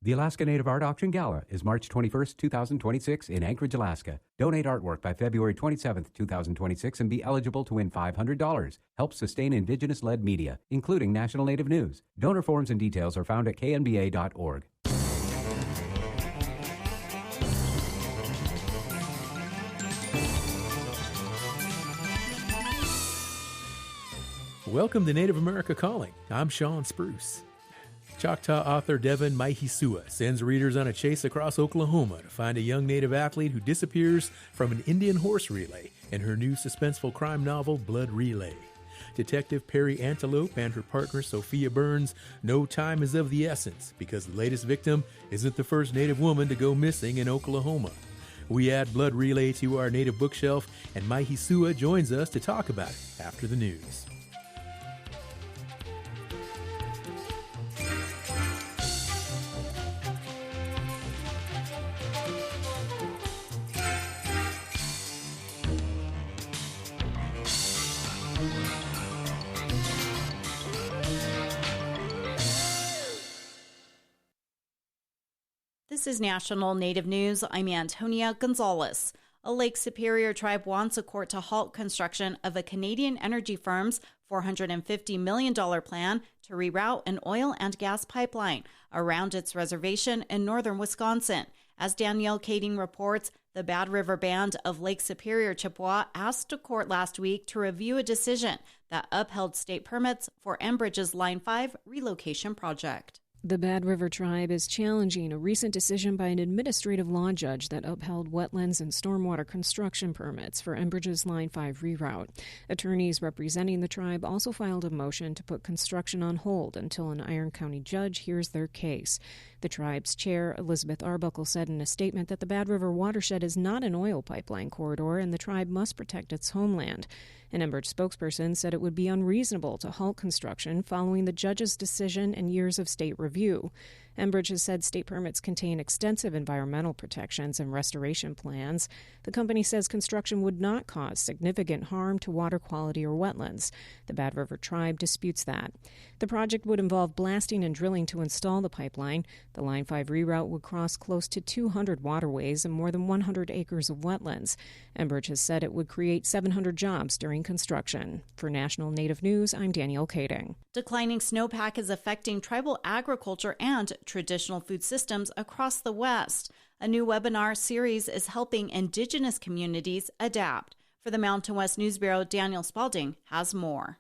The Alaska Native Art Auction Gala is March 21st, 2026 in Anchorage, Alaska. Donate artwork by February 27th, 2026 and be eligible to win $500. Help sustain Indigenous-led media, including National Native News. Donor forms and details are found at knba.org. Welcome to Native America Calling. I'm Sean Spruce. Choctaw author Devon Mihesuah sends readers on a chase across Oklahoma to find a young Native athlete who disappears from an Indian horse relay in her new suspenseful crime novel, Blood Relay. Detective Perry Antelope and her partner Sophia Burns know time is of the essence because the latest victim isn't the first Native woman to go missing in Oklahoma. We add Blood Relay to our Native bookshelf, and Mihesuah joins us to talk about it after the news. This is National Native News. I'm Antonia Gonzalez. A Lake Superior tribe wants a court to halt construction of a Canadian energy firm's $450 million plan to reroute an oil and gas pipeline around its reservation in northern Wisconsin. As Danielle Kading reports, the Bad River Band of Lake Superior Chippewa asked a court last week to review a decision that upheld state permits for Enbridge's Line 5 relocation project. The Bad River Tribe is challenging a recent decision by an administrative law judge that upheld wetlands and stormwater construction permits for Enbridge's Line 5 reroute. Attorneys representing the tribe also filed a motion to put construction on hold until an Iron County judge hears their case. The tribe's chair, Elizabeth Arbuckle, said in a statement that the Bad River watershed is not an oil pipeline corridor and the tribe must protect its homeland. An Enbridge spokesperson said it would be unreasonable to halt construction following the judge's decision and years of state review. Enbridge has said state permits contain extensive environmental protections and restoration plans. The company says construction would not cause significant harm to water quality or wetlands. The Bad River Tribe disputes that. The project would involve blasting and drilling to install the pipeline. The Line 5 reroute would cross close to 200 waterways and more than 100 acres of wetlands. Enbridge has said it would create 700 jobs during construction. For National Native News, I'm Danielle Kading. Declining snowpack is affecting tribal agriculture and traditional food systems across the West. A new webinar series is helping Indigenous communities adapt. For the Mountain West News Bureau, Daniel Spalding has more.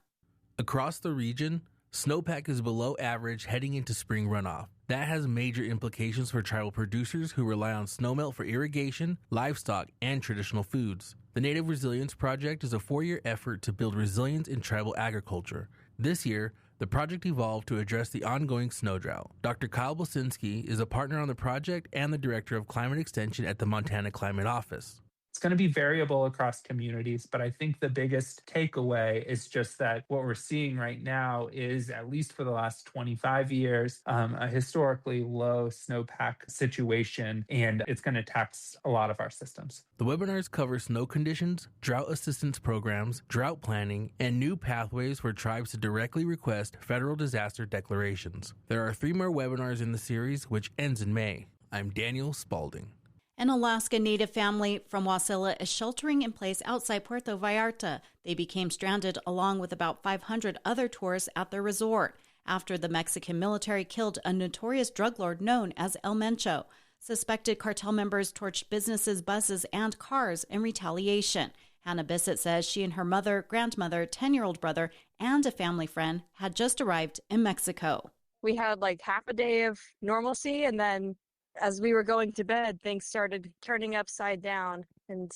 Across the region, snowpack is below average heading into spring runoff. That has major implications for tribal producers who rely on snowmelt for irrigation, livestock, and traditional foods. The Native Resilience Project is a 4-year effort to build resilience in tribal agriculture. This year, the project evolved to address the ongoing snow drought. Dr. Kyle Bosinski is a partner on the project and the director of climate extension at the Montana Climate Office. It's going to be variable across communities, but I think the biggest takeaway is just that what we're seeing right now is, at least for the last 25 years, a historically low snowpack situation, and it's going to tax a lot of our systems. The webinars cover snow conditions, drought assistance programs, drought planning, and new pathways for tribes to directly request federal disaster declarations. There are 3 more webinars in the series, which ends in May. I'm Daniel Spalding. An Alaska Native family from Wasilla is sheltering in place outside Puerto Vallarta. They became stranded along with about 500 other tourists at their resort after the Mexican military killed a notorious drug lord known as El Mencho. Suspected cartel members torched businesses, buses, and cars in retaliation. Hannah Bissett says she and her mother, grandmother, 10-year-old brother, and a family friend had just arrived in Mexico. We had like half a day of normalcy, and then as we were going to bed, things started turning upside down and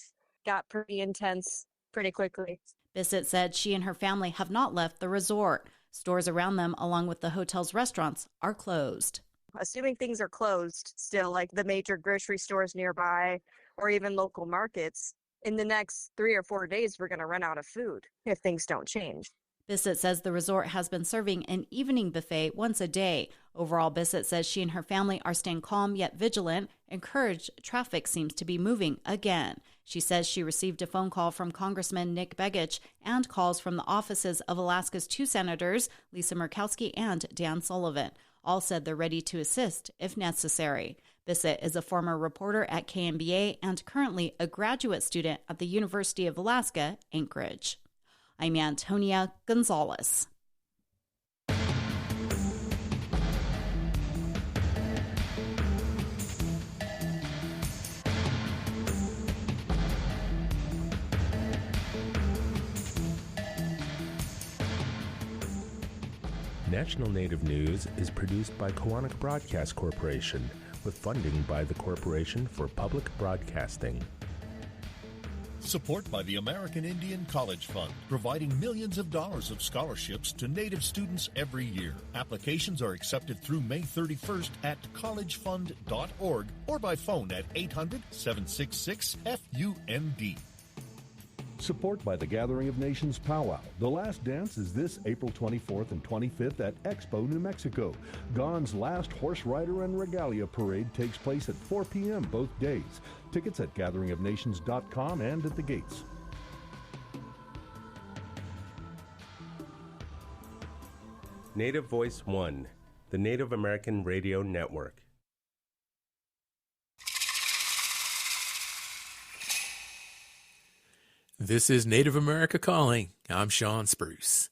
got pretty intense pretty quickly. Bissett said she and her family have not left the resort. Stores around them, along with the hotel's restaurants, are closed. Assuming things are closed still, like the major grocery stores nearby or even local markets, in the next 3 or 4 days, we're going to run out of food if things don't change. Bissett says the resort has been serving an evening buffet once a day. Overall, Bissett says she and her family are staying calm yet vigilant. Encouraged, traffic seems to be moving again. She says she received a phone call from Congressman Nick Begich and calls from the offices of Alaska's 2 senators, Lisa Murkowski and Dan Sullivan. All said they're ready to assist if necessary. Bissett is a former reporter at KMBA and currently a graduate student at the University of Alaska, Anchorage. I'm Antonia Gonzalez. National Native News is produced by Koahnic Broadcast Corporation with funding by the Corporation for Public Broadcasting. Support by the American Indian College Fund, providing millions of dollars of scholarships to Native students every year. Applications are accepted through May 31st at collegefund.org or by phone at 800-766-FUND. Support by the Gathering of Nations Powwow. The last dance is this April 24th and 25th at Expo, New Mexico. Gone's last horse rider and regalia parade takes place at 4 p.m. both days. Tickets at gatheringofnations.com and at the gates. Native Voice One, the Native American Radio Network. This is Native America Calling. I'm Sean Spruce.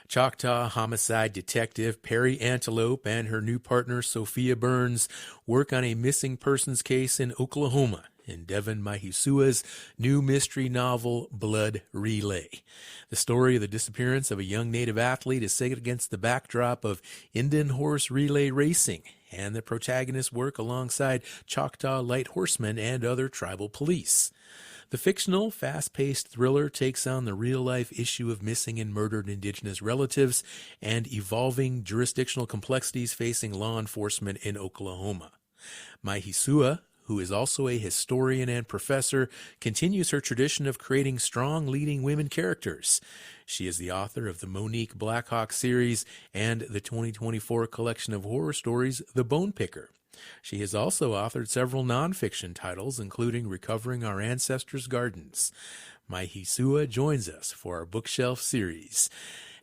Choctaw homicide detective Perry Antelope and her new partner Sophia Burns work on a missing persons case in Oklahoma in Devon Mihesuah's new mystery novel, Blood Relay. The story of the disappearance of a young Native athlete is set against the backdrop of Indian horse relay racing, and the protagonists work alongside Choctaw light horsemen and other tribal police. The fictional, fast-paced thriller takes on the real-life issue of missing and murdered Indigenous relatives and evolving jurisdictional complexities facing law enforcement in Oklahoma. Mihesuah, who is also a historian and professor, continues her tradition of creating strong leading women characters. She is the author of the Monique Blackhawk series and the 2024 collection of horror stories, The Bone Picker. She has also authored several nonfiction titles, including Recovering Our Ancestors' Gardens. Mihesuah joins us for our bookshelf series.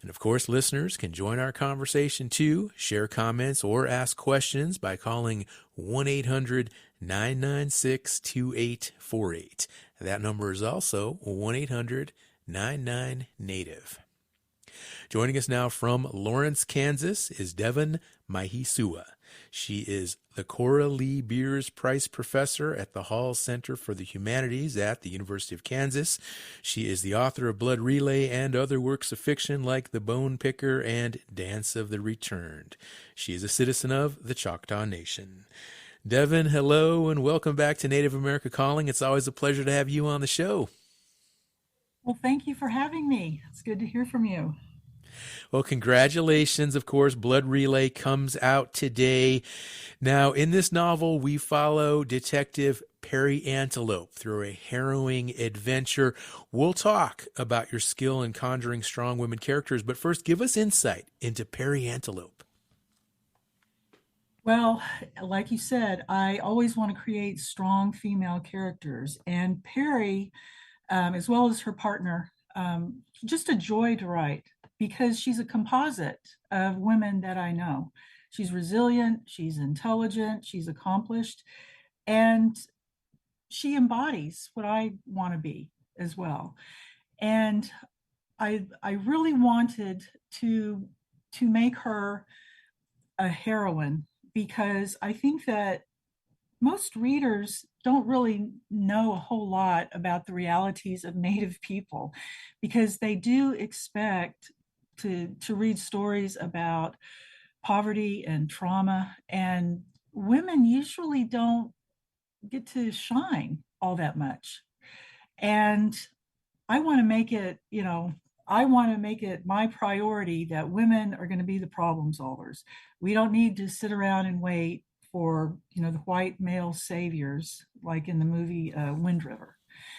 And of course, listeners can join our conversation too, share comments, or ask questions by calling 1-800-996-2848. That number is also 1-800-99-NATIVE. Joining us now from Lawrence, Kansas is Devon Mihesuah. She is the Cora Lee Beers Price Professor at the Hall Center for the Humanities at the University of Kansas. She is the author of Blood Relay and other works of fiction like The Bone Picker and Dance of the Returned. She is a citizen of the Choctaw Nation. Devon, hello, and welcome back to Native America Calling. It's always a pleasure to have you on the show. Well, thank you for having me. It's good to hear from you. Well, congratulations. Of course, Blood Relay comes out today. Now, in this novel, we follow Detective Perry Antelope through a harrowing adventure. We'll talk about your skill in conjuring strong women characters, but first, give us insight into Perry Antelope. Well, like you said, I always want to create strong female characters, and Perry, as well as her partner, just a joy to write, because she's a composite of women that I know. She's resilient, she's intelligent, she's accomplished, and she embodies what I want to be as well. And I really wanted to make her a heroine, because I think that most readers don't really know a whole lot about the realities of Native people, because they do expect to read stories about poverty and trauma, and women usually don't get to shine all that much. And I want to make it, my priority that women are going to be the problem solvers. We don't need to sit around and wait for, the white male saviors, like in the movie Wind River.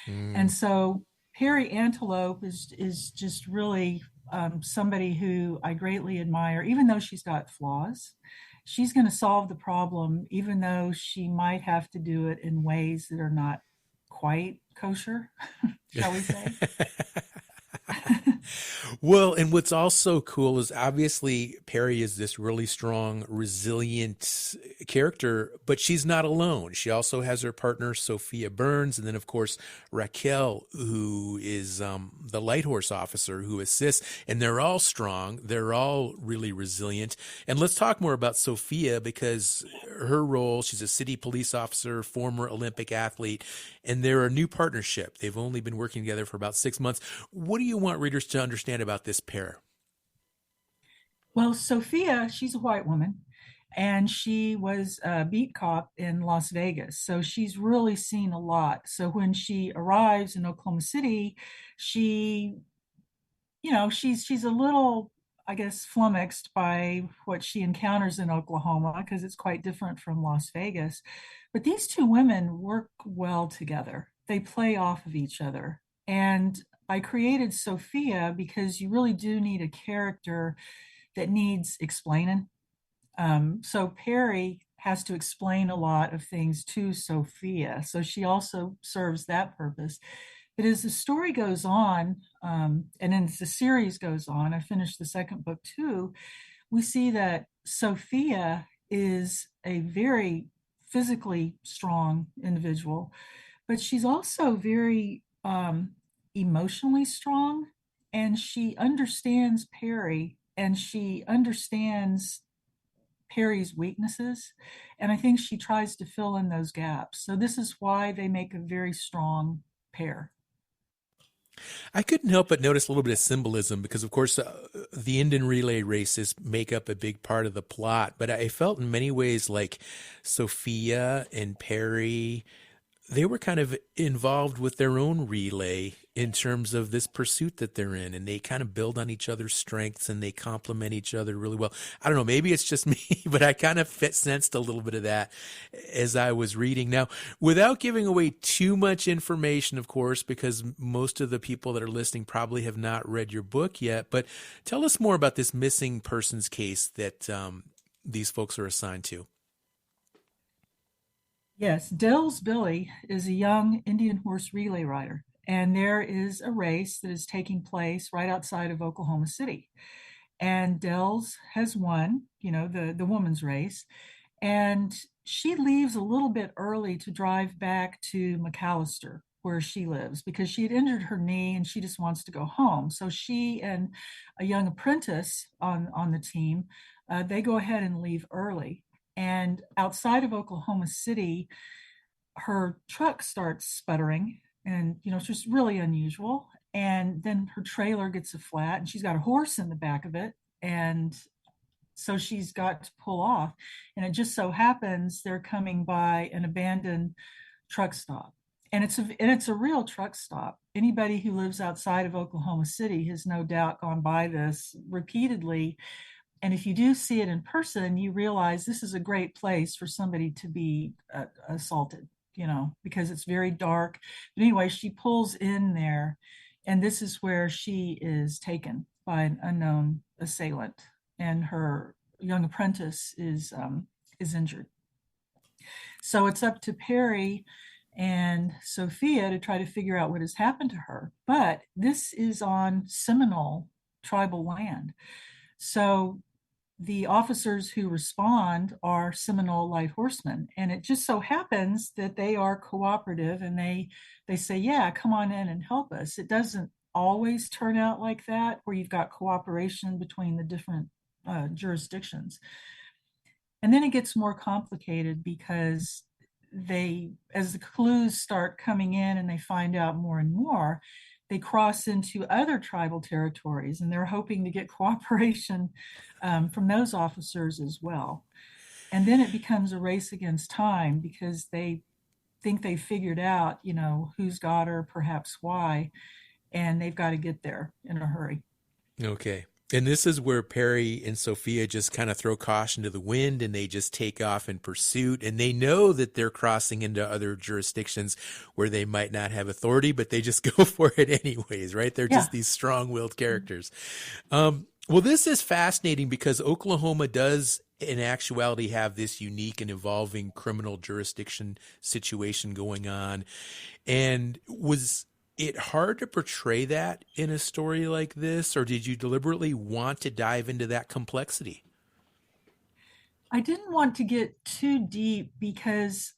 And so Perry Antelope is just really somebody who I greatly admire. Even though she's got flaws, she's going to solve the problem, even though she might have to do it in ways that are not quite kosher, shall we say. Well, and what's also cool is obviously Perry is this really strong, resilient character, but she's not alone. She also has her partner, Sophia Burns, and then, of course, Raquel, who is the light horse officer who assists. And they're all strong. They're all really resilient. And let's talk more about Sophia, because her role, she's a city police officer, former Olympic athlete, and they're a new partnership. They've only been working together for about 6 months. What do you want readers to understand about this pair? Well, Sophia, she's a white woman, and she was a beat cop in Las Vegas. So she's really seen a lot. So when she arrives in Oklahoma City, she, she's a little, I guess, flummoxed by what she encounters in Oklahoma, because it's quite different from Las Vegas. But these two women work well together. They play off of each other. And I created Sophia because you really do need a character that needs explaining. So Perry has to explain a lot of things to Sophia. So she also serves that purpose. But as the story goes on, and as the series goes on, I finished the second book too, we see that Sophia is a very physically strong individual, but she's also very emotionally strong, and she understands Perry, and she understands Perry's weaknesses. And I think she tries to fill in those gaps. So this is why they make a very strong pair. I couldn't help but notice a little bit of symbolism because, of course, the Indian relay races make up a big part of the plot. But I felt in many ways like Sophia and Perry, they were kind of involved with their own relay in terms of this pursuit that they're in, and they kind of build on each other's strengths and they complement each other really well. I don't know, maybe it's just me, but I kind of sensed a little bit of that as I was reading. Now, without giving away too much information, of course, because most of the people that are listening probably have not read your book yet, but tell us more about this missing persons case that these folks are assigned to. Yes, Dell's Billy is a young Indian horse relay rider, and there is a race that is taking place right outside of Oklahoma City. And Dell's has won, the woman's race, and she leaves a little bit early to drive back to McAllister, where she lives, because she had injured her knee and she just wants to go home. So she and a young apprentice on the team, they go ahead and leave early. And outside of Oklahoma City, her truck starts sputtering, and it's just really unusual. And then her trailer gets a flat, and she's got a horse in the back of it, and so she's got to pull off. And it just so happens they're coming by an abandoned truck stop, and it's a real truck stop. Anybody who lives outside of Oklahoma City has no doubt gone by this repeatedly. And if you do see it in person, you realize this is a great place for somebody to be assaulted, because it's very dark. But anyway, she pulls in there, and this is where she is taken by an unknown assailant, and her young apprentice is injured. So it's up to Perry and Sophia to try to figure out what has happened to her. But this is on Seminole tribal land. So the officers who respond are Seminole light horsemen. And it just so happens that they are cooperative, and they say, yeah, come on in and help us. It doesn't always turn out like that, where you've got cooperation between the different jurisdictions. And then it gets more complicated because as the clues start coming in and they find out more and more, they cross into other tribal territories, and they're hoping to get cooperation from those officers as well. And then it becomes a race against time, because they think they figured out, who's got her, perhaps why, and they've got to get there in a hurry. Okay. And this is where Perry and Sophia just kind of throw caution to the wind, and they just take off in pursuit. And they know that they're crossing into other jurisdictions where they might not have authority, but they just go for it anyways, right? They're just these strong-willed characters. Well, this is fascinating because Oklahoma does in actuality have this unique and evolving criminal jurisdiction situation going on. And was it hard to portray that in a story like this, or did you deliberately want to dive into that complexity? I didn't want to get too deep because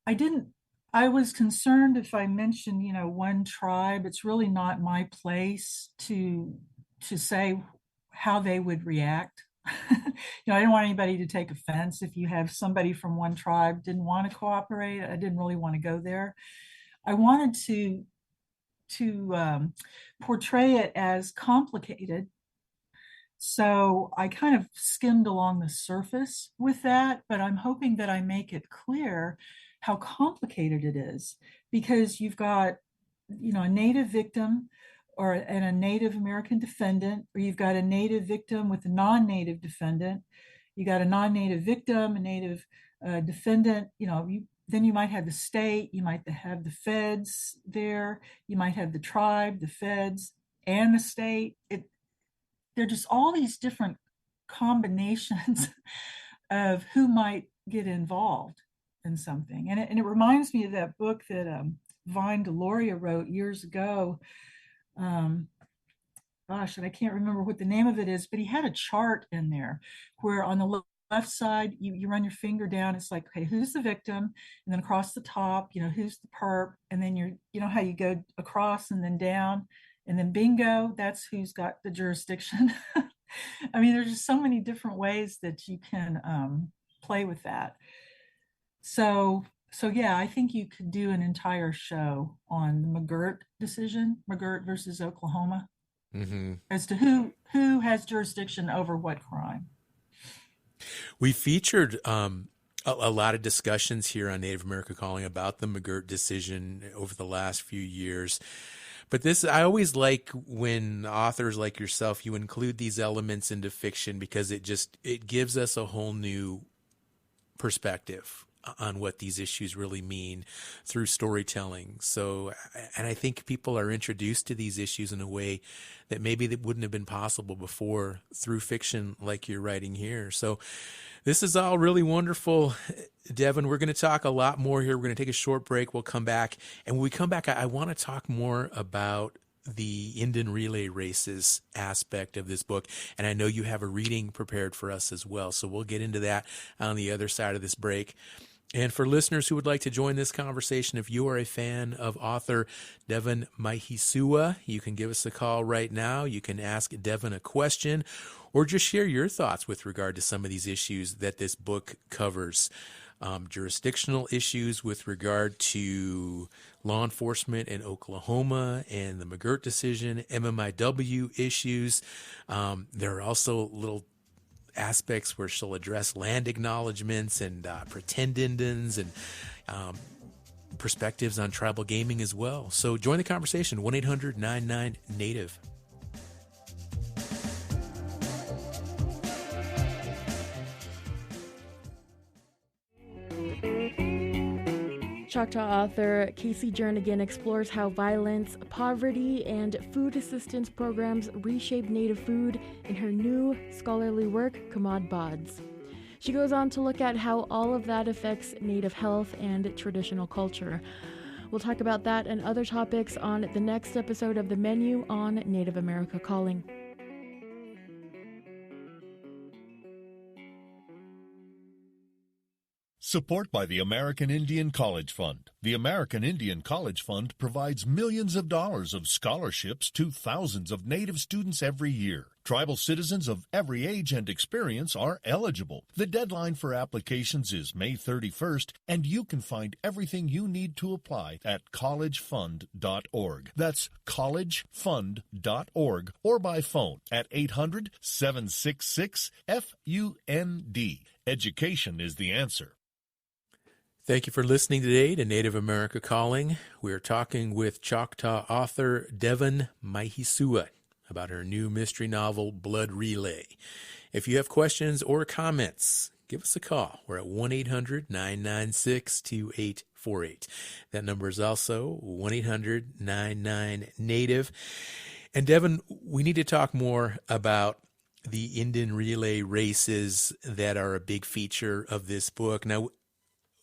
I was concerned if I mentioned, one tribe, it's really not my place to say how they would react. I didn't want anybody to take offense if you have somebody from one tribe didn't want to cooperate. I didn't really want to go there. I wanted to portray it as complicated. So I kind of skimmed along the surface with that, but I'm hoping that I make it clear how complicated it is, because you've got, a Native victim and a Native American defendant, or you've got a Native victim with a non-Native defendant. You got a non-Native victim, a Native defendant. Then you might have the state, you might have the feds there, you might have the tribe, the feds, and the state. They're just all these different combinations of who might get involved in something. And it reminds me of that book that Vine Deloria wrote years ago. And I can't remember what the name of it is, but he had a chart in there where on the left side, you run your finger down. It's like, okay, who's the victim? And then across the top, who's the perp? And then how you go across and then down. And then bingo, that's who's got the jurisdiction. I mean, there's just so many different ways that you can play with that. So yeah, I think you could do an entire show on the McGirt decision, McGirt versus Oklahoma, as to who has jurisdiction over what crime. We featured a lot of discussions here on Native America Calling about the McGirt decision over the last few years. But I always like when authors like yourself, you include these elements into fiction, because it gives us a whole new perspective on what these issues really mean through storytelling. So, and I think people are introduced to these issues in a way that maybe that wouldn't have been possible before through fiction like you're writing here. So this is all really wonderful. Devon, we're going to talk a lot more here. We're going to take a short break. We'll come back. And when we come back, I want to talk more about the Indian relay races aspect of this book. And I know you have a reading prepared for us as well. So we'll get into that on the other side of this break. And for listeners who would like to join this conversation, if you are a fan of author Devon Mihesuah, you can give us a call right now. You can ask Devon a question or just share your thoughts with regard to some of these issues that this book covers. Jurisdictional issues with regard to law enforcement in Oklahoma and the McGirt decision, MMIW issues. There are also little aspects where she'll address land acknowledgments and pretend Indians and perspectives on tribal gaming as well. So join the conversation, 1-800-99-NATIVE. Choctaw author Casey Jernigan explores how violence, poverty, and food assistance programs reshape Native food in her new scholarly work, Kamad Bods. She goes on to look at how all of that affects Native health and traditional culture. We'll talk about that and other topics on the next episode of The Menu on Native America Calling. Support by the American Indian College Fund. The American Indian College Fund provides millions of dollars of scholarships to thousands of Native students every year. Tribal citizens of every age and experience are eligible. The deadline for applications is May 31st, and you can find everything you need to apply at collegefund.org. That's collegefund.org, or by phone at 800-766-FUND. Education is the answer. Thank you for listening today to Native America Calling. We're talking with Choctaw author Devon Mihesuah about her new mystery novel, Blood Relay. If you have questions or comments, give us a call. We're at 1-800-996-2848. That number is also 1-800-99-NATIVE. And Devon, we need to talk more about the Indian relay races that are a big feature of this book. Now,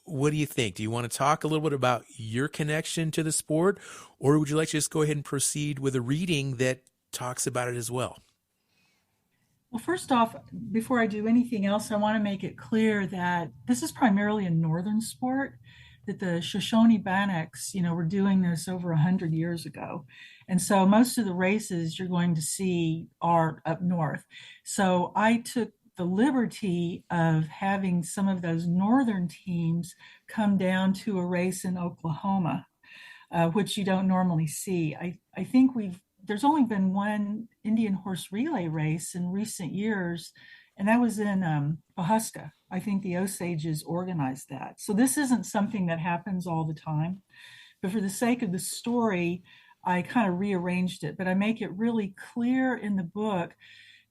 what do you think? Do you want to talk a little bit about your connection to the sport, or would you like to just go ahead and proceed with a reading that talks about it as well? Well, first off, before I do anything else, I want to make it clear that this is primarily a northern sport, that the Shoshone Bannocks, were doing this over 100 years ago. And so most of the races you're going to see are up north. So I took the liberty of having some of those northern teams come down to a race in Oklahoma, which you don't normally see. I think there's only been one Indian horse relay race in recent years, and that was in Pahuska. I think the Osages organized that. So this isn't something that happens all the time. But for the sake of the story, I kind of rearranged it. But I make it really clear in the book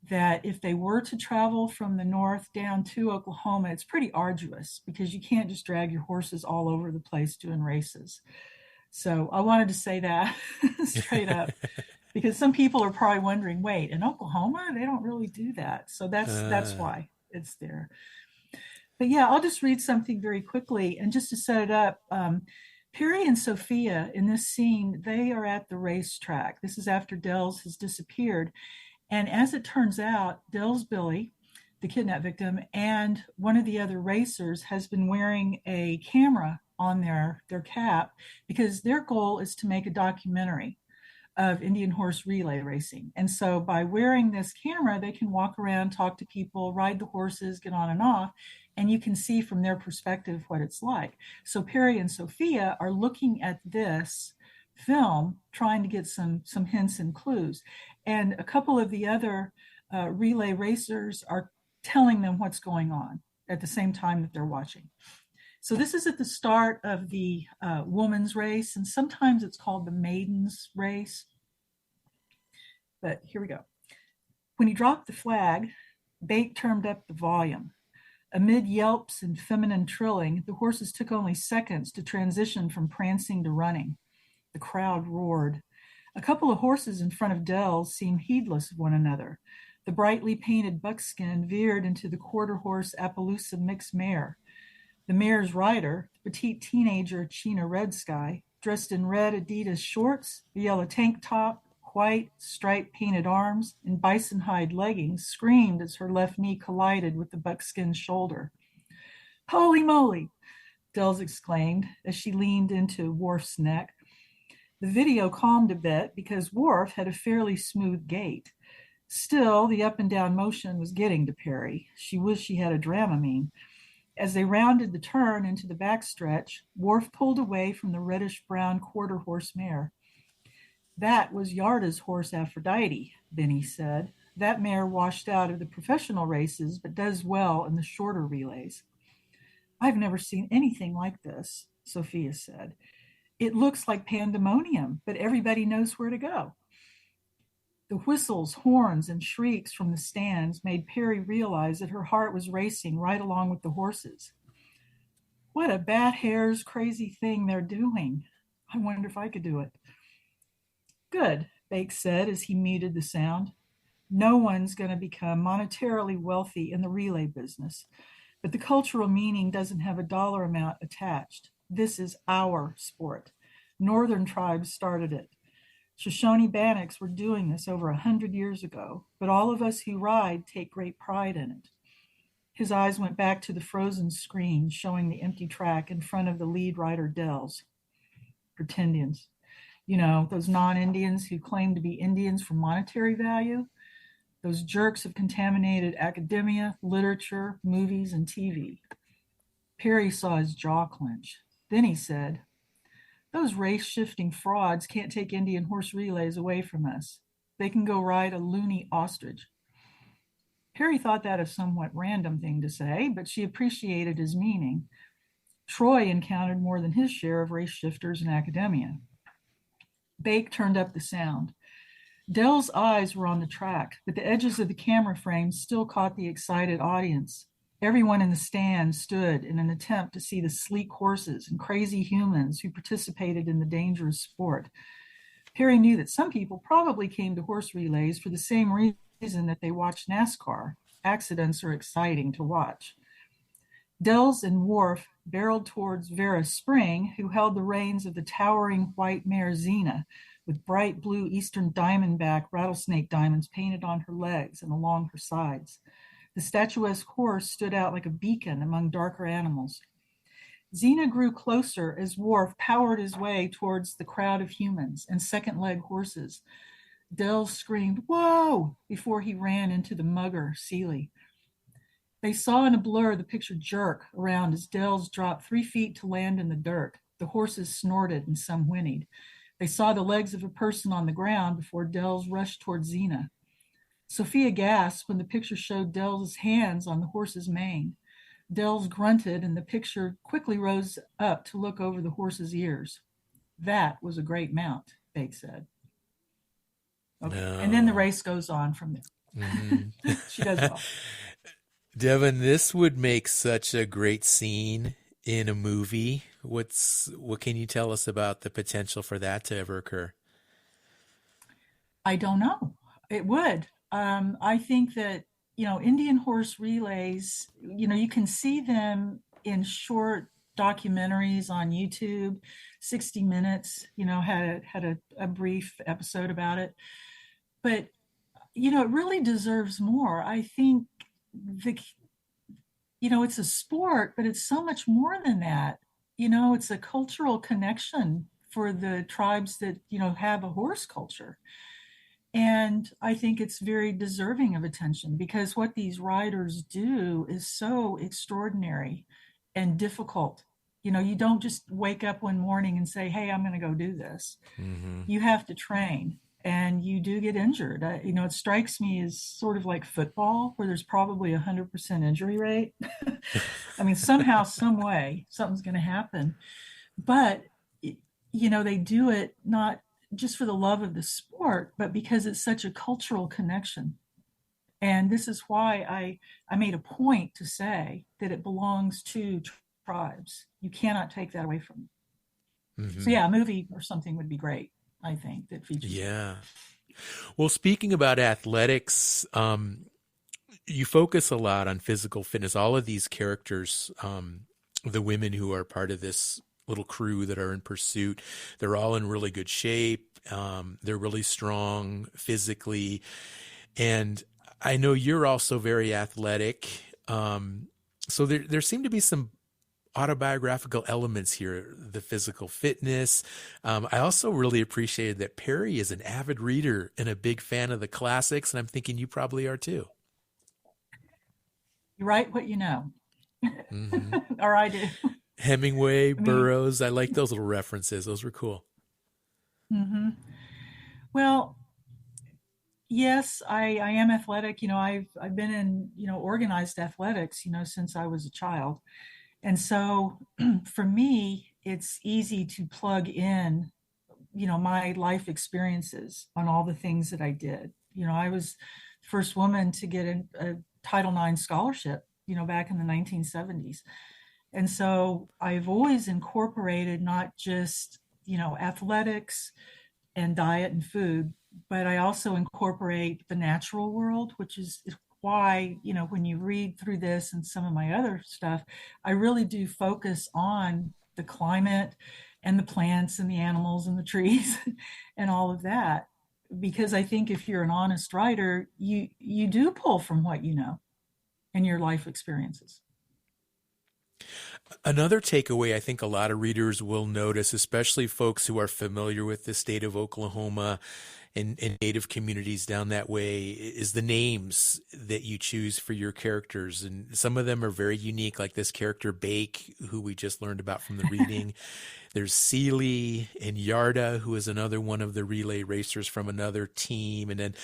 that if they were to travel from the north down to Oklahoma, it's pretty arduous because you can't just drag your horses all over the place doing races. So I wanted to say that straight up. Because some people are probably wondering, wait, in Oklahoma, they don't really do that. So that's why it's there. But yeah, I'll just read something very quickly. And just to set it up, Perry and Sophia in this scene, they are at the racetrack. This is after Dells has disappeared. And as it turns out, Dells Billy, the kidnap victim, and one of the other racers has been wearing a camera on their cap because their goal is to make a documentary of Indian horse relay racing. And so by wearing this camera, they can walk around, talk to people, ride the horses, get on and off, and you can see from their perspective what it's like. So Perry and Sophia are looking at this film, trying to get some hints and clues. And a couple of the other relay racers are telling them what's going on at the same time that they're watching. So this is at the start of the woman's race, and sometimes it's called the maiden's race. But here we go. When he dropped the flag, Bate turned up the volume. Amid yelps and feminine trilling, the horses took only seconds to transition from prancing to running. The crowd roared. A couple of horses in front of Dells seemed heedless of one another. The brightly painted buckskin veered into the quarter-horse Appaloosa mixed mare. The mare's rider, the petite teenager Chena Red Sky, dressed in red Adidas shorts, a yellow tank top, white striped painted arms, and bison hide leggings, screamed as her left knee collided with the buckskin shoulder. "Holy moly!" Dells exclaimed as she leaned into Worf's neck. The video calmed a bit because Worf had a fairly smooth gait. Still, the up and down motion was getting to Perry. She wished she had a Dramamine. As they rounded the turn into the backstretch, Worf pulled away from the reddish-brown quarter-horse mare. "That was Yarda's horse Aphrodite," Benny said. "That mare washed out of the professional races, but does well in the shorter relays." "I've never seen anything like this," Sophia said. "It looks like pandemonium, but everybody knows where to go." The whistles, horns, and shrieks from the stands made Perry realize that her heart was racing right along with the horses. "What a bat hair's crazy thing they're doing. I wonder if I could do it." "Good," Bake said as he muted the sound. "No one's going to become monetarily wealthy in the relay business, but the cultural meaning doesn't have a dollar amount attached. This is our sport. Northern tribes started it. Shoshone Bannocks were doing this over 100 years ago, but all of us who ride take great pride in it." His eyes went back to the frozen screen showing the empty track in front of the lead rider Dells. Pretendians. Those non-Indians who claim to be Indians for monetary value. Those jerks have contaminated academia, literature, movies, and TV. Perry saw his jaw clench. Then he said, "Those race-shifting frauds can't take Indian horse relays away from us. They can go ride a loony ostrich." Perry thought that a somewhat random thing to say, but she appreciated his meaning. Troy encountered more than his share of race shifters in academia. Bake turned up the sound. Dell's eyes were on the track, but the edges of the camera frame still caught the excited audience. Everyone in the stand stood in an attempt to see the sleek horses and crazy humans who participated in the dangerous sport. Perry knew that some people probably came to horse relays for the same reason that they watch NASCAR. Accidents are exciting to watch. Dells and Worf barreled towards Vera Spring, who held the reins of the towering white mare Xena, with bright blue eastern diamondback rattlesnake diamonds painted on her legs and along her sides. The statuesque horse stood out like a beacon among darker animals. Xena grew closer as Worf powered his way towards the crowd of humans and second leg horses. Dells screamed, "Whoa!" before he ran into the mugger, Seeley. They saw in a blur the picture jerk around as Dells dropped 3 feet to land in the dirt. The horses snorted and some whinnied. They saw the legs of a person on the ground before Dells rushed toward Xena. Sophia gasped when the picture showed Dells' hands on the horse's mane. Dells grunted, and the picture quickly rose up to look over the horse's ears. That was a great mount, Bake said. Okay. No. And then the race goes on from there. Mm-hmm. She does well. Devon, this would make such a great scene in a movie. What can you tell us about the potential for that to ever occur? I don't know. It would. I think that, Indian horse relays, you can see them in short documentaries on YouTube. 60 Minutes, had a brief episode about it. But, it really deserves more. I think it's a sport, but it's so much more than that. It's a cultural connection for the tribes that, have a horse culture. And I think it's very deserving of attention because what these riders do is so extraordinary and difficult. You don't just wake up one morning and say, "Hey, I'm going to go do this." Mm-hmm. You have to train, and you do get injured. It strikes me as sort of like football, where there's probably 100% injury rate. I mean, somehow, some way, something's going to happen. But, they do it not just for the love of the sport, but because it's such a cultural connection. And this is why I made a point to say that it belongs to tribes. You cannot take that away from them. Mm-hmm. So yeah, a movie or something would be great, I think, that features. Yeah. Well, speaking about athletics, you focus a lot on physical fitness. All of these characters, the women who are part of this little crew that are in pursuit, they're all in really good shape. They're really strong physically. And I know you're also very athletic. So there seem to be some autobiographical elements here, the physical fitness. I also really appreciated that Perry is an avid reader and a big fan of the classics. And I'm thinking you probably are too. You write what you know. Mm-hmm. Or I do. Hemingway, Burroughs. I like those little references. Those were cool. Mm-hmm. Well, yes, I am athletic. I've been in, organized athletics, since I was a child. And so for me, it's easy to plug in, my life experiences on all the things that I did. I was the first woman to get a Title IX scholarship, back in the 1970s. And so I've always incorporated not just, athletics and diet and food, but I also incorporate the natural world, which is why, when you read through this and some of my other stuff, I really do focus on the climate and the plants and the animals and the trees and all of that. Because I think if you're an honest writer, you do pull from what you know and your life experiences. Another takeaway I think a lot of readers will notice, especially folks who are familiar with the state of Oklahoma and Native communities down that way, is the names that you choose for your characters. And some of them are very unique, like this character Bake, who we just learned about from the reading. There's Seeley and Yarda, who is another one of the relay racers from another team. And then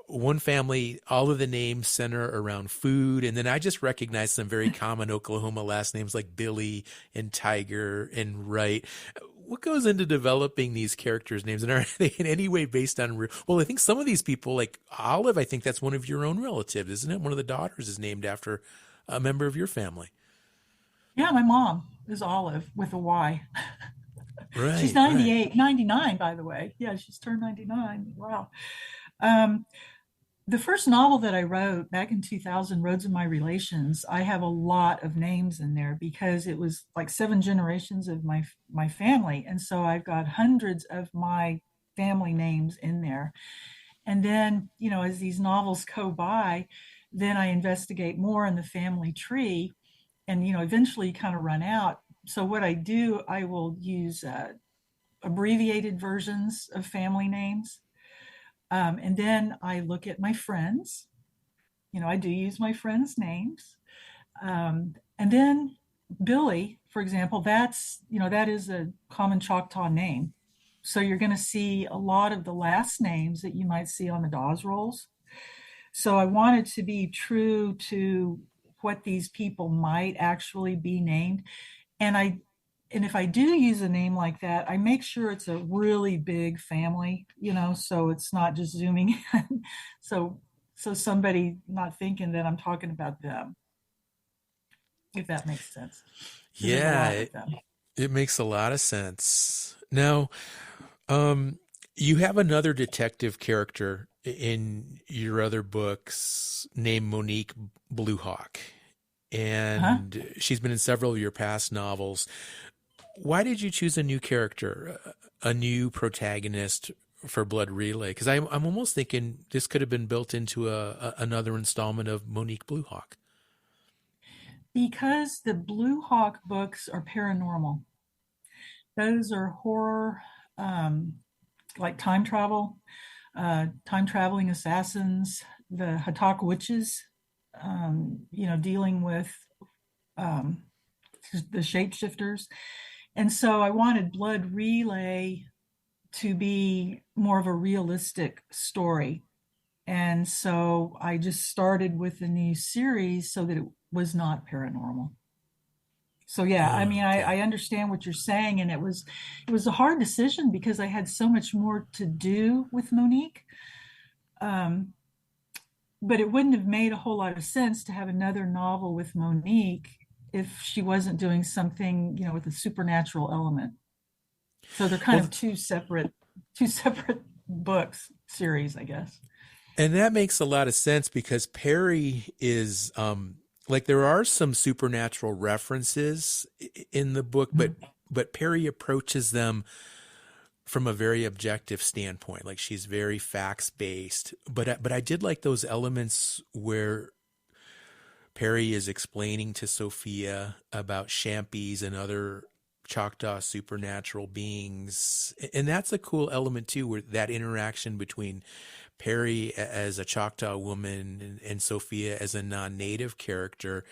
one family, all of the names center around food. And then I just recognize some very common Oklahoma last names like Billy and Tiger and Wright. What goes into developing these characters' names? And are they in any way based on well, I think some of these people, like Olive, I think that's one of your own relatives, isn't it? One of the daughters is named after a member of your family. Yeah, my mom is Olive with a Y. Right. She's 98, right. 99, by the way. Yeah, she's turned 99. Wow. The first novel that I wrote back in 2000, Roads of My Relations, I have a lot of names in there because it was like 7 generations of my family. And so I've got hundreds of my family names in there. And then, as these novels go by, then I investigate more in the family tree and, eventually kind of run out. So what I do, I will use abbreviated versions of family names. And then I look at my friends. I do use my friends' names. And then Billy, for example, that is a common Choctaw name. So you're going to see a lot of the last names that you might see on the Dawes rolls. So I wanted to be true to what these people might actually be named. And if I do use a name like that, I make sure it's a really big family, so it's not just zooming in. So somebody not thinking that I'm talking about them, if that makes sense. Yeah, it makes a lot of sense. Now, you have another detective character in your other books named Monique Bluehawk, and she's been in several of your past novels. Why did you choose a new character, a new protagonist for Blood Relay? Because I'm almost thinking this could have been built into another installment of Monique Bluehawk. Because the Bluehawk books are paranormal. Those are horror, like time traveling assassins, the Hatak witches, dealing with the shapeshifters. And so I wanted Blood Relay to be more of a realistic story. And so I just started with the new series so that it was not paranormal. So yeah, I mean, I understand what you're saying, and it was a hard decision because I had so much more to do with Monique. But it wouldn't have made a whole lot of sense to have another novel with Monique if she wasn't doing something, with a supernatural element. So they're kind of two separate books series, I guess. And that makes a lot of sense because Perry is like there are some supernatural references in the book, but Perry approaches them from a very objective standpoint. Like she's very facts based, but I did like those elements where Perry is explaining to Sophia about Shampies and other Choctaw supernatural beings. And that's a cool element too, where that interaction between Perry as a Choctaw woman and Sophia as a non-native character.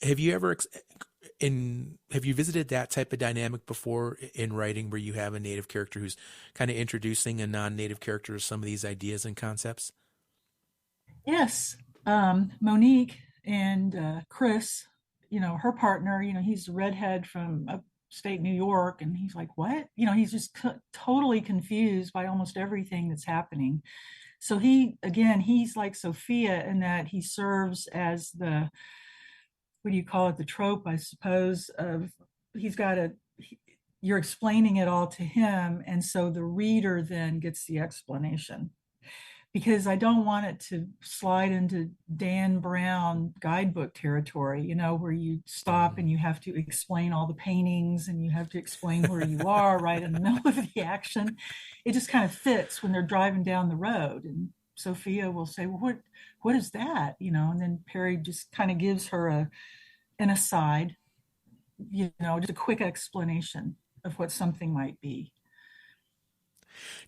Have you ever have you visited that type of dynamic before in writing, where you have a native character who's kind of introducing a non-native character to some of these ideas and concepts? Yes. Monique and Chris, her partner, he's a redhead from upstate New York, and he's like, what? He's just totally confused by almost everything that's happening. So he's like Sophia in that he serves as the, what do you call it, the trope, I suppose, of you're explaining it all to him, and so the reader then gets the explanation. Because I don't want it to slide into Dan Brown guidebook territory, where you stop and you have to explain all the paintings and you have to explain where you are right in the middle of the action. It just kind of fits when they're driving down the road. And Sophia will say, well, what is that? And then Perry just kind of gives her an aside, just a quick explanation of what something might be.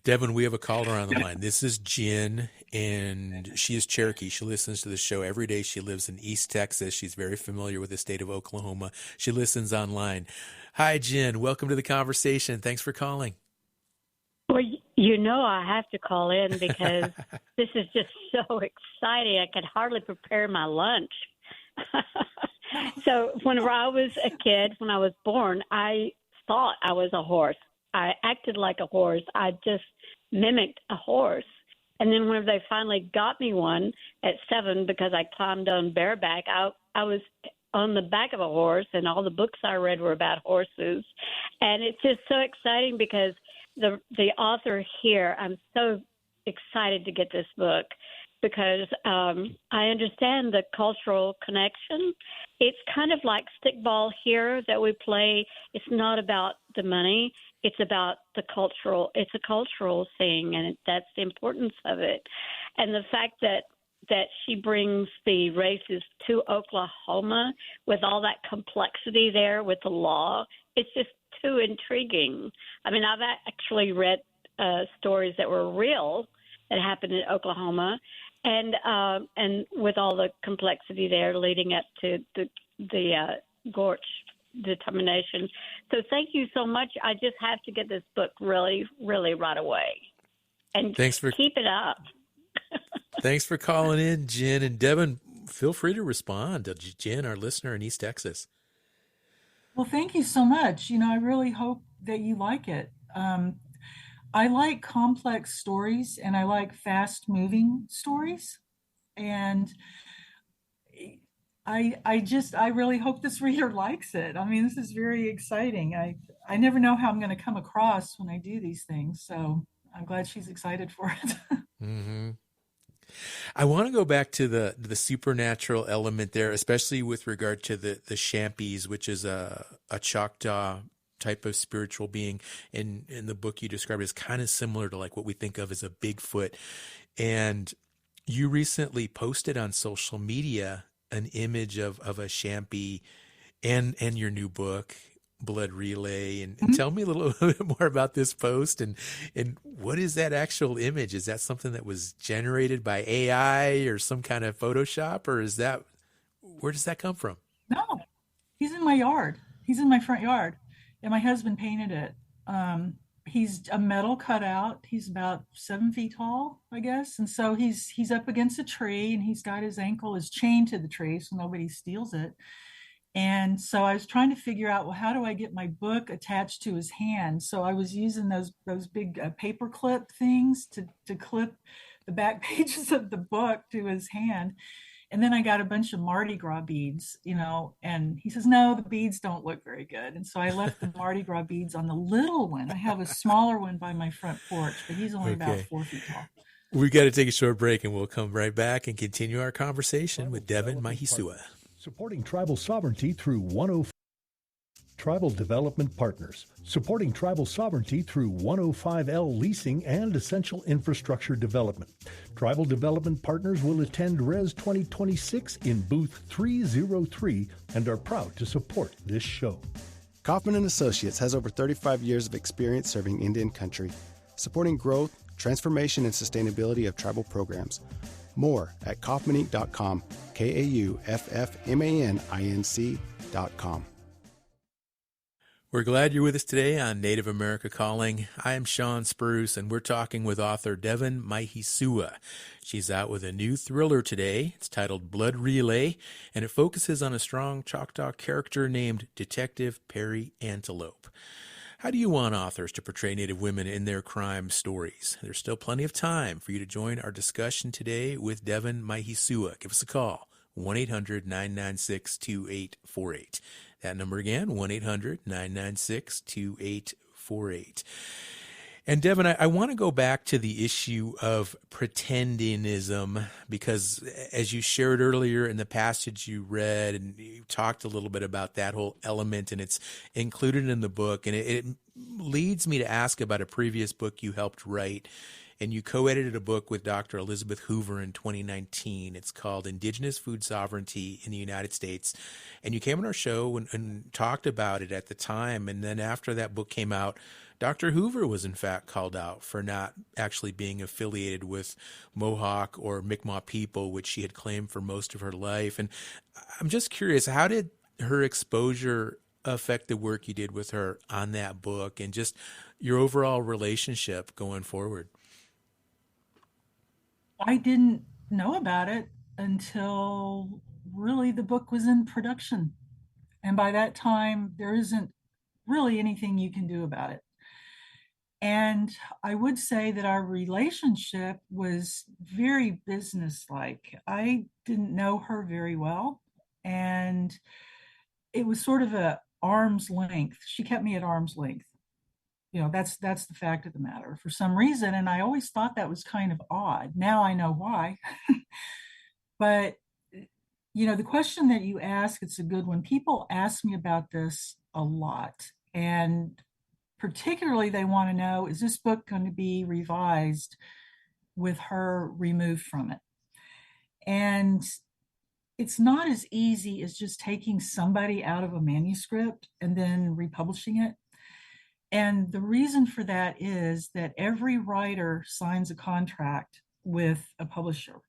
Devon, we have a caller on the line. This is Jen, and she is Cherokee. She listens to the show every day. She lives in East Texas. She's very familiar with the state of Oklahoma. She listens online. Hi, Jen. Welcome to the conversation. Thanks for calling. Well, I have to call in because this is just so exciting. I could hardly prepare my lunch. So whenever I was a kid, when I was born, I thought I was a horse. I acted like a horse. I just mimicked a horse. And then whenever they finally got me one at 7, because I climbed on bareback, I was on the back of a horse, and all the books I read were about horses. And it's just so exciting because the author here, I'm so excited to get this book because I understand the cultural connection. It's kind of like stickball here that we play. It's not about the money. It's about the cultural. It's a cultural thing, and that's the importance of it. And the fact that she brings the races to Oklahoma with all that complexity there with the law, it's just too intriguing. I mean, I've actually read stories that were real that happened in Oklahoma, and with all the complexity there leading up to the Gorch determination. So thank you so much. I just have to get this book really, really right away. And keep it up. Thanks for calling in, Jen. And Devon, feel free to respond to Jen, our listener in East Texas. Well, thank you so much. I really hope that you like it. I like complex stories and I like fast moving stories. And I really hope this reader likes it. I mean, this is very exciting. I never know how I'm going to come across when I do these things. So I'm glad she's excited for it. Mm-hmm. I want to go back to the supernatural element there, especially with regard to the Shampies, which is a Choctaw type of spiritual being. In the book you described as kind of similar to like what we think of as a Bigfoot. And you recently posted on social media an image of a Champy and your new book, Blood Relay. And tell me a little bit more about this post and what is that actual image? Is that something that was generated by AI or some kind of Photoshop, or where does that come from? No, he's in my yard. He's in my front yard, and my husband painted it. He's a metal cutout. He's about 7 feet tall, I guess. And so he's up against a tree, and he's got his ankle is chained to the tree so nobody steals it. And so I was trying to figure out, well, how do I get my book attached to his hand? So I was using those big paper clip things to clip the back pages of the book to his hand. And then I got a bunch of Mardi Gras beads, and he says, no, the beads don't look very good. And so I left the Mardi Gras beads on the little one. I have a smaller one by my front porch, but he's only about 4 feet tall. We've got to take a short break, and we'll come right back and continue our conversation with Devon Mihesuah. Supporting tribal sovereignty through 105 Tribal Development Partners, supporting tribal sovereignty through 105L leasing and essential infrastructure development. Tribal Development Partners will attend Res 2026 in booth 303 and are proud to support this show. Kaufman & Associates has over 35 years of experience serving Indian country, supporting growth, transformation, and sustainability of tribal programs. More at kaufmaninc.com, KAUFFMANINC.com. We're glad you're with us today on Native America Calling. I'm Sean Spruce, and we're talking with author Devon Mihesuah. She's out with a new thriller today. It's titled Blood Relay, and it focuses on a strong Choctaw character named Detective Perry Antelope. How do you want authors to portray Native women in their crime stories? There's still plenty of time for you to join our discussion today with Devon Mihesuah. Give us a call, 1-800-996-2848. That number again, 1-800-996-2848. And Devon, I want to go back to the issue of pretendingism, because as you shared earlier in the passage you read, and you talked a little bit about that whole element, and it's included in the book, and it leads me to ask about a previous book you helped write. And you co-edited a book with Dr. Elizabeth Hoover in 2019. It's called Indigenous Food Sovereignty in the United States. And you came on our show and talked about it at the time. And then after that book came out, Dr. Hoover was in fact called out for not actually being affiliated with Mohawk or Mi'kmaq people, which she had claimed for most of her life. And I'm just curious, how did her exposure affect the work you did with her on that book and just your overall relationship going forward? I didn't know about it until really the book was in production. And by that time, there isn't really anything you can do about it. And I would say that our relationship was very businesslike. I didn't know her very well. And it was sort of a arm's length. She kept me at arm's length. That's the fact of the matter for some reason. And I always thought that was kind of odd. Now I know why. But, the question that you ask, it's a good one. People ask me about this a lot. And particularly they want to know, is this book going to be revised with her removed from it? And it's not as easy as just taking somebody out of a manuscript and then republishing it. And the reason for that is that every writer signs a contract with a publisher.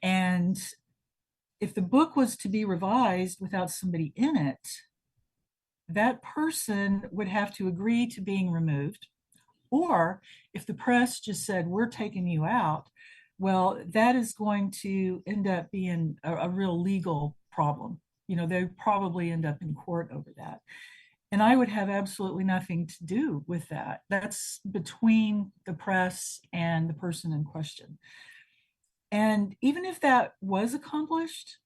And if the book was to be revised without somebody in it, that person would have to agree to being removed. Or if the press just said, we're taking you out, well, that is going to end up being a real legal problem. They probably end up in court over that. And I would have absolutely nothing to do with that. That's between the press and the person in question. And even if that was accomplished,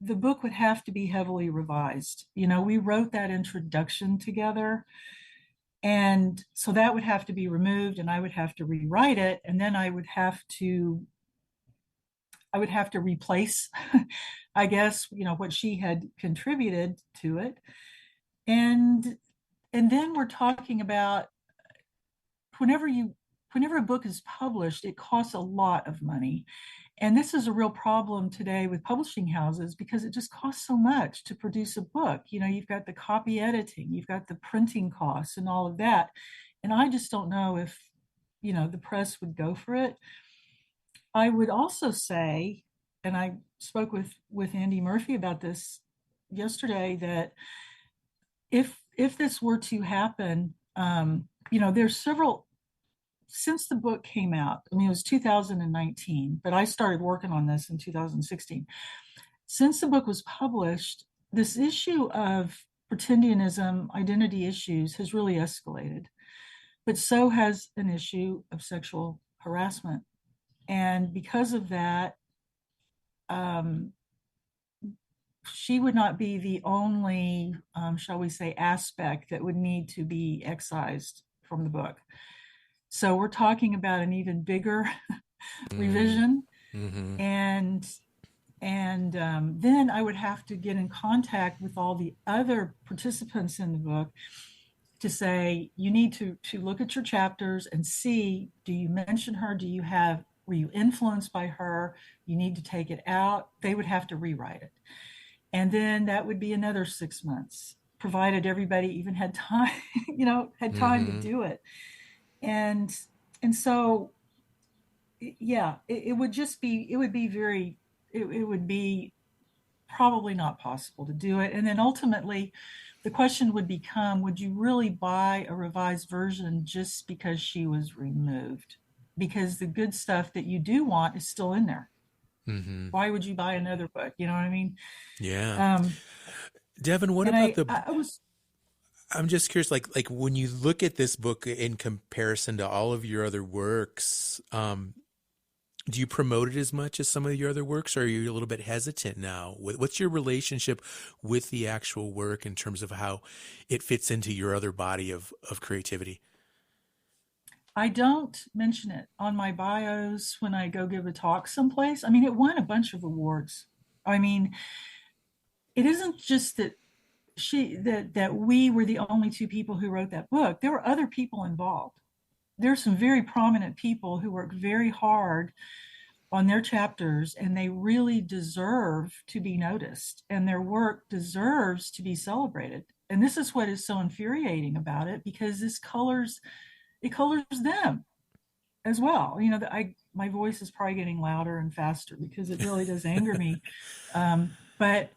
the book would have to be heavily revised. We wrote that introduction together. And so that would have to be removed, and I would have to rewrite it. And then I would have to replace, I guess, what she had contributed to it. And then we're talking about whenever a book is published, it costs a lot of money. And this is a real problem today with publishing houses because it just costs so much to produce a book. You've got the copy editing, you've got the printing costs and all of that. And I just don't know if, the press would go for it. I would also say, and I spoke with Andy Murphy about this yesterday, that if this were to happen, there's several, since the book came out, it was 2019, but I started working on this in 2016. Since the book was published, this issue of pretendianism, identity issues has really escalated, but so has an issue of sexual harassment. And because of that, she would not be the only, shall we say, aspect that would need to be excised from the book. So we're talking about an even bigger revision. Mm-hmm. And then I would have to get in contact with all the other participants in the book to say, you need to look at your chapters and see, do you mention her? Were you influenced by her? You need to take it out. They would have to rewrite it. And then that would be another 6 months, provided everybody even had time, time to do it. And so, yeah, it would be probably not possible to do it. And then ultimately, the question would become, would you really buy a revised version just because she was removed? Because the good stuff that you do want is still in there. Mm-hmm. Why would you buy another book? You know what I mean? Yeah. Devon, what about I'm just curious, like when you look at this book in comparison to all of your other works, do you promote it as much as some of your other works, or are you a little bit hesitant now? What's your relationship with the actual work in terms of how it fits into your other body of creativity? I don't mention it on my bios when I go give a talk someplace. It won a bunch of awards. It isn't just that that we were the only two people who wrote that book. There were other people involved. There are some very prominent people who worked very hard on their chapters, and they really deserve to be noticed, and their work deserves to be celebrated. And this is what is so infuriating about it, because it colors them as well. My voice is probably getting louder and faster because it really does anger me. But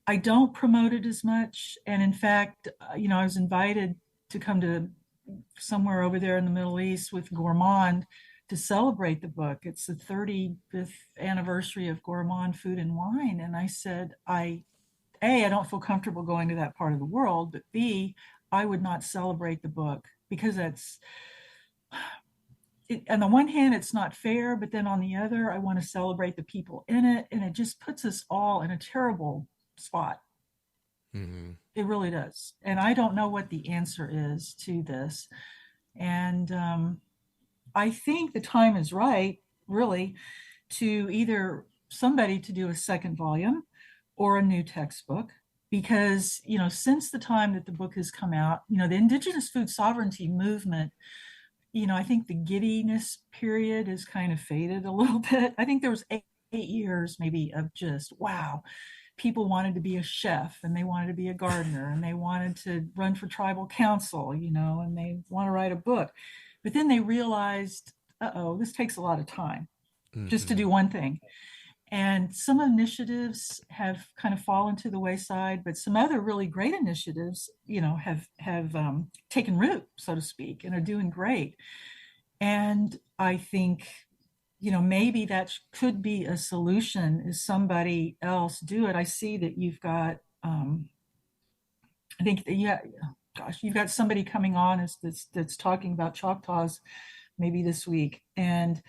I don't promote it as much. And in fact, I was invited to come to somewhere over there in the Middle East with Gourmand to celebrate the book. It's the 35th anniversary of Gourmand Food and Wine. And I said, I don't feel comfortable going to that part of the world, but B, I would not celebrate the book because on the one hand, it's not fair, but then on the other, I want to celebrate the people in it. And it just puts us all in a terrible spot. Mm-hmm. It really does. And I don't know what the answer is to this. And I think the time is right, really, to either somebody to do a second volume or a new textbook. Because, since the time that the book has come out, the indigenous food sovereignty movement, I think the giddiness period has kind of faded a little bit. I think there was 8 years maybe of just, wow, people wanted to be a chef and they wanted to be a gardener and they wanted to run for tribal council, and they want to write a book. But then they realized, this takes a lot of time just to do one thing. And some initiatives have kind of fallen to the wayside, but some other really great initiatives, have taken root, so to speak, and are doing great. And I think, maybe that could be a solution, is somebody else do it. I see that you've got, I think, gosh, you've got somebody coming on that's talking about Choctaws maybe this week. And,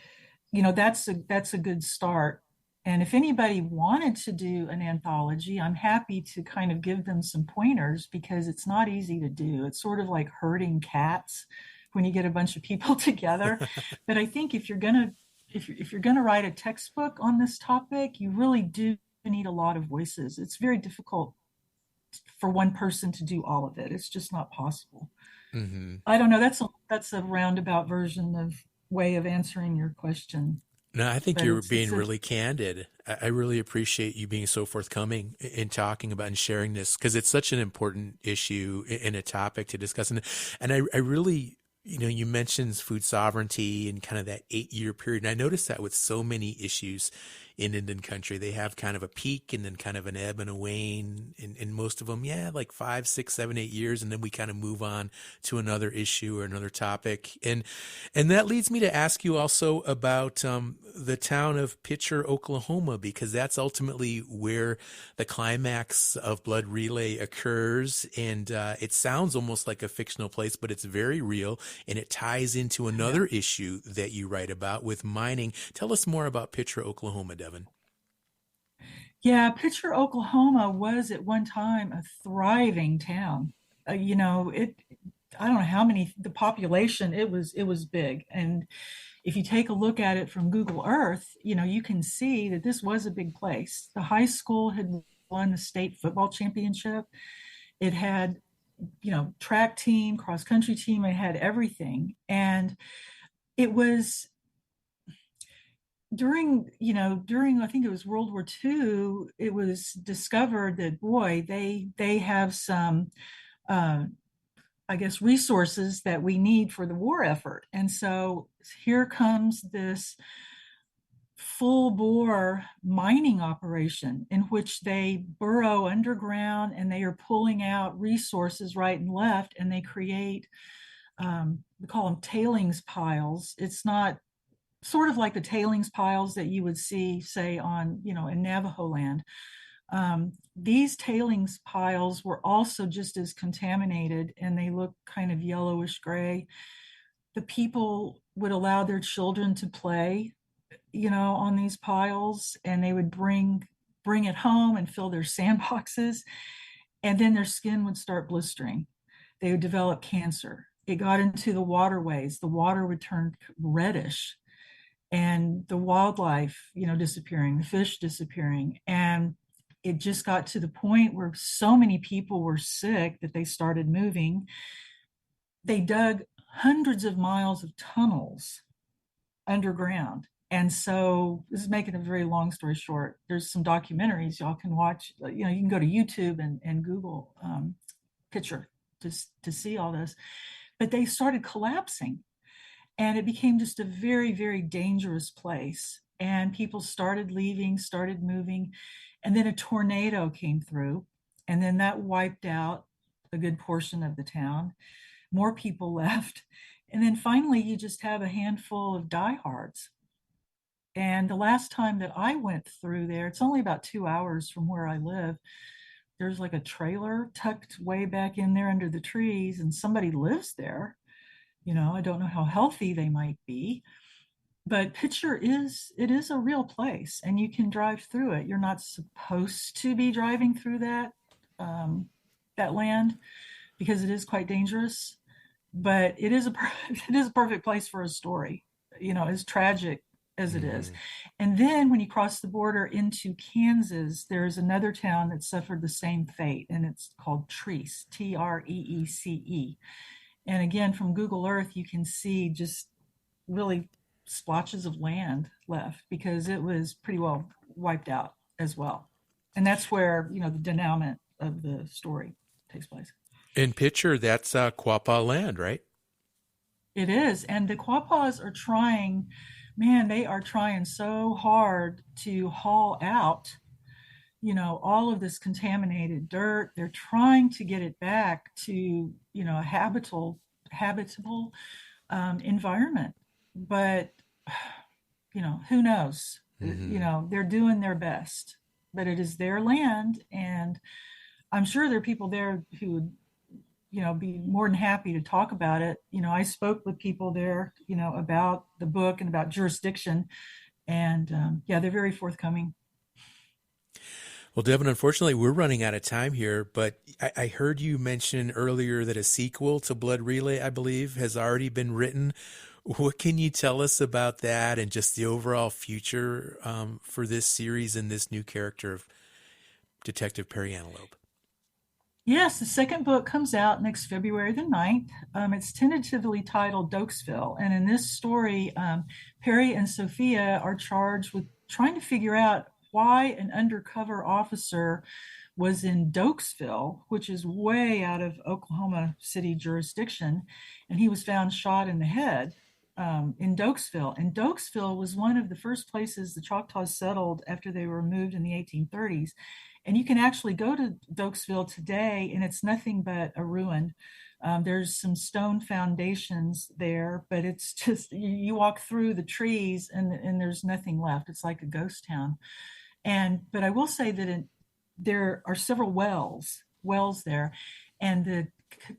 that's a good start. And if anybody wanted to do an anthology, I'm happy to kind of give them some pointers, because it's not easy to do. It's sort of like herding cats when you get a bunch of people together. But I think if you're gonna write a textbook on this topic, you really do need a lot of voices. It's very difficult for one person to do all of it. It's just not possible. Mm-hmm. I don't know. That's a roundabout version of way of answering your question. No, I think But you're it's being really candid. I really appreciate you being so forthcoming in talking about and sharing this, because it's such an important issue and a topic to discuss. And I really, you mentioned food sovereignty and kind of that 8-year period. And I noticed that with so many issues in Indian country, they have kind of a peak and then kind of an ebb and a wane. In most of them, like 5, 6, 7, 8 years. And then we kind of move on to another issue or another topic. And that leads me to ask you also about the town of Pitcher, Oklahoma, because that's ultimately where the climax of Blood Relay occurs. And it sounds almost like a fictional place, but it's very real. And it ties into another issue that you write about with mining. Tell us more about Pitcher, Oklahoma, Devon. Yeah, Pitcher, Oklahoma was at one time a thriving town. I don't know how many, the population, it was big. And if you take a look at it from Google Earth, you can see that this was a big place. The high school had won the state football championship. It had, track team, cross country team, it had everything. And it was during I think it was World War II, it was discovered that, boy, they have some I guess resources that we need for the war effort. And so here comes this full bore mining operation in which they burrow underground and they are pulling out resources right and left, and they create we call them tailings piles. It's not sort of like the tailings piles that you would see, say, on, in Navajo land. These tailings piles were also just as contaminated, and they look kind of yellowish gray. The people would allow their children to play, on these piles, and they would bring it home and fill their sandboxes, and then their skin would start blistering. They would develop cancer. It got into the waterways. The water would turn reddish, and the wildlife, disappearing, the fish disappearing. And it just got to the point where so many people were sick that they started moving. They dug hundreds of miles of tunnels underground. And so this is making a very long story short. There's some documentaries y'all can watch. You can go to YouTube and Google Pitcher to see all this. But they started collapsing. And it became just a very, very dangerous place. And people started leaving, started moving. And then a tornado came through. And then that wiped out a good portion of the town. More people left. And then finally, you just have a handful of diehards. And the last time that I went through there, it's only about 2 hours from where I live. There's like a trailer tucked way back in there under the trees, and somebody lives there. I don't know how healthy they might be, but Pitcher is a real place, and you can drive through it. You're not supposed to be driving through that that land because it is quite dangerous. But it is a perfect place for a story, as tragic as it is. And then when you cross the border into Kansas, there's another town that suffered the same fate, and it's called Treece, Treece. And again, from Google Earth, you can see just really splotches of land left because it was pretty well wiped out as well. And that's where, the denouement of the story takes place. In picture, that's Quapaw land, right? It is. And the Quapaws are trying, man, they are trying so hard to haul out, all of this contaminated dirt. They're trying to get it back to, a habitable environment. But, who knows? They're doing their best, but it is their land. And I'm sure there are people there who would, be more than happy to talk about it. I spoke with people there, about the book and about jurisdiction. And they're very forthcoming. Well, Devon, unfortunately, we're running out of time here, but I heard you mention earlier that a sequel to Blood Relay, I believe, has already been written. What can you tell us about that and just the overall future for this series and this new character of Detective Perry Antelope? Yes, the second book comes out next February the 9th. It's tentatively titled Dokesville. And in this story, Perry and Sophia are charged with trying to figure out why an undercover officer was in Dokesville, which is way out of Oklahoma City jurisdiction. And he was found shot in the head in Dokesville. And Dokesville was one of the first places the Choctaws settled after they were moved in the 1830s. And you can actually go to Dokesville today, and it's nothing but a ruin. There's some stone foundations there, but it's just, you walk through the trees and there's nothing left. It's like a ghost town. But I will say that there are several wells there. And the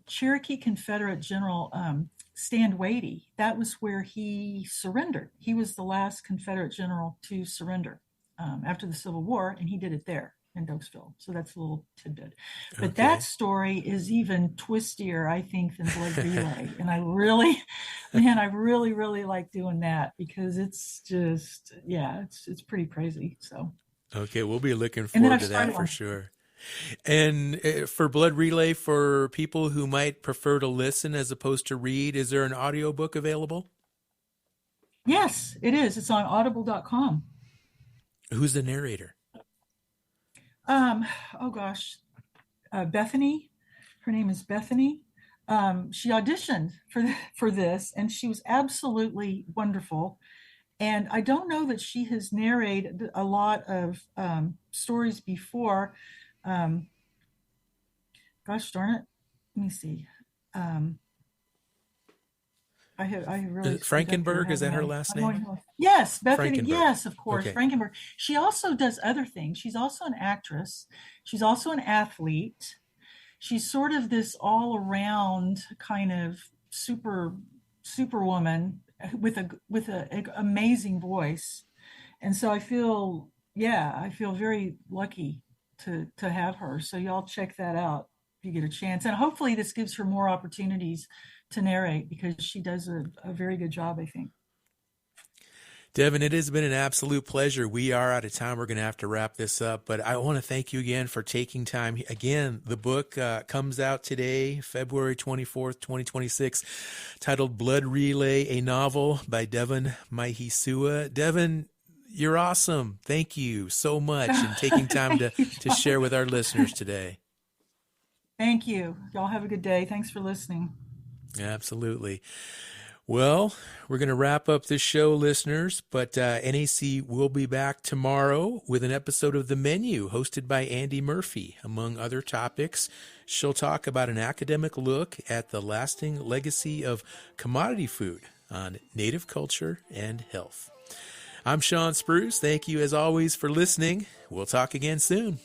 Cherokee Confederate General Stand Watie, that was where he surrendered. He was the last Confederate general to surrender after the Civil War, and he did it there in Dokesville. So that's a little tidbit. But that story is even twistier, I think, than Blood Relay. And I really like doing that because it's just, it's pretty crazy. So. Okay, we'll be looking forward to that for sure. And for Blood Relay, for people who might prefer to listen as opposed to read, is there an audiobook available? Yes, it is. It's on audible.com. Who's the narrator? Bethany. Her name is Bethany. She auditioned for this, and she was absolutely wonderful. And I don't know that she has narrated a lot of stories before. Gosh darn it! Let me see. I really Frankenberg, is that her last name? Yes, Bethany. Yes, of course, okay. Frankenberg. She also does other things. She's also an actress. She's also an athlete. She's sort of this all-around kind of superwoman with an amazing voice. And so I feel very lucky to have her. So y'all check that out if you get a chance. And hopefully this gives her more opportunities to narrate because she does a very good job, I think. Devon, it has been an absolute pleasure. We are out of time. We're going to have to wrap this up, but I want to thank you again for taking time. Again, the book comes out today, February 24th, 2026, titled Blood Relay, a novel by Devon Mihesuah. Devon, you're awesome. Thank you so much and taking time to share with our listeners today. Thank you. Y'all have a good day. Thanks for listening. Absolutely. Well, we're going to wrap up this show, listeners, but NAC will be back tomorrow with an episode of The Menu hosted by Andy Murphy. Among other topics, she'll talk about an academic look at the lasting legacy of commodity food on Native culture and health. I'm Sean Spruce. Thank you, as always, for listening. We'll talk again soon.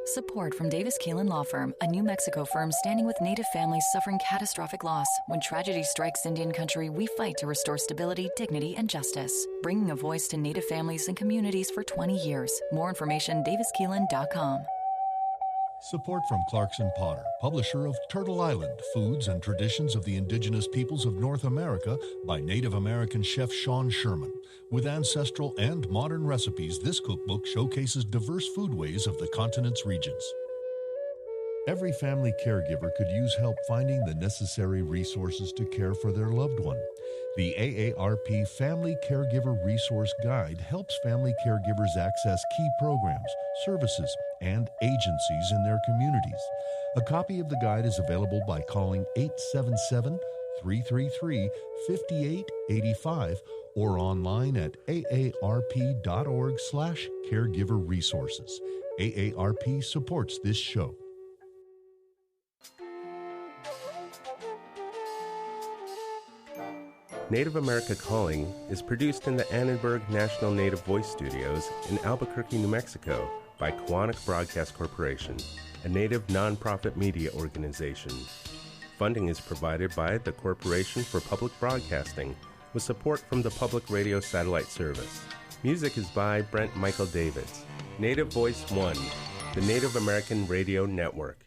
Support from Davis Keelan Law Firm, a New Mexico firm standing with Native families suffering catastrophic loss. When tragedy strikes Indian country, we fight to restore stability, dignity, and justice. Bringing a voice to Native families and communities for 20 years. More information, daviskeelan.com. Support from Clarkson Potter, publisher of Turtle Island, Foods and Traditions of the Indigenous Peoples of North America by Native American chef Sean Sherman. With ancestral and modern recipes, this cookbook showcases diverse foodways of the continent's regions. Every family caregiver could use help finding the necessary resources to care for their loved one. The AARP Family Caregiver Resource Guide helps family caregivers access key programs, services, and agencies in their communities. A copy of the guide is available by calling 877-333-5885 or online at aarp.org/caregiverresources. AARP supports this show. Native America Calling is produced in the Annenberg National Native Voice Studios in Albuquerque, New Mexico by Koahnic Broadcast Corporation, a Native nonprofit media organization. Funding is provided by the Corporation for Public Broadcasting with support from the Public Radio Satellite Service. Music is by Brent Michael Davids. Native Voice One, the Native American Radio Network.